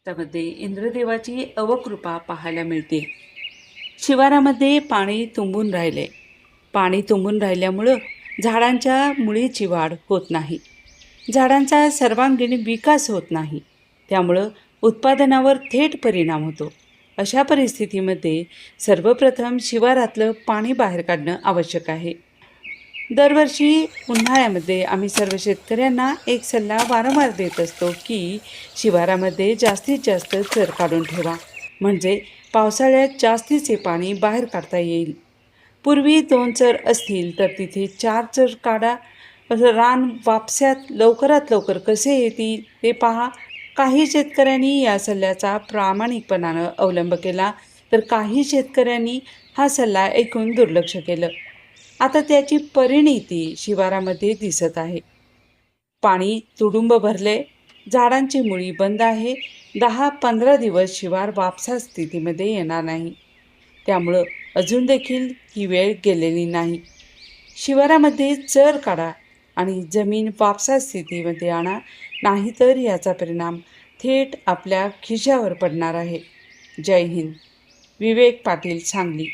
महाराष्ट्रामध्ये इंद्रदेवाची अवकृपा पाहायला मिळते। शिवारामध्ये पाणी तुंबून राहिले। पाणी तुंबून राहिल्यामुळं झाडांच्या मुळीची वाढ होत नाही, झाडांचा सर्वांगीण विकास होत नाही, त्यामुळं उत्पादनावर थेट परिणाम होतो। अशा परिस्थितीमध्ये सर्वप्रथम शिवारातलं पाणी बाहेर काढणं आवश्यक आहे। दरवर्षी उन्हाळ्यामध्ये आम्ही सर्व शेतकऱ्यांना एक सल्ला वारंवार देत असतो की शिवारामध्ये जास्तीत जास्त चर काढून ठेवा, म्हणजे पावसाळ्यात जास्तीचे पाणी बाहेर काढता येईल। पूर्वी 2 चर असतील तर तिथे 4 चर काढा। रान वापस्यात लवकरात लवकर कसे येतील ते पहा। काही शेतकऱ्यांनी या सल्ल्याचा प्रामाणिकपणानं अवलंब केला, तर काही शेतकऱ्यांनी हा सल्ला ऐकून दुर्लक्ष केलं। आता त्याची परिणिती शिवारामध्ये दिसत आहे। पाणी तुडुंब भरले, झाडांची मुळी बंद आहे। 10-15 दिवस शिवार वापसा स्थितीमध्ये येणार नाही, त्यामुळं अजून देखील ही वेळ गेलेली नाही। शिवारामध्ये चर काढा आणि जमीन वापसा स्थितीमध्ये आणा, नाहीतर याचा परिणाम थेट आपल्या खिशावर पडणार आहे। जय हिंद। विवेक पाटील, सांगली।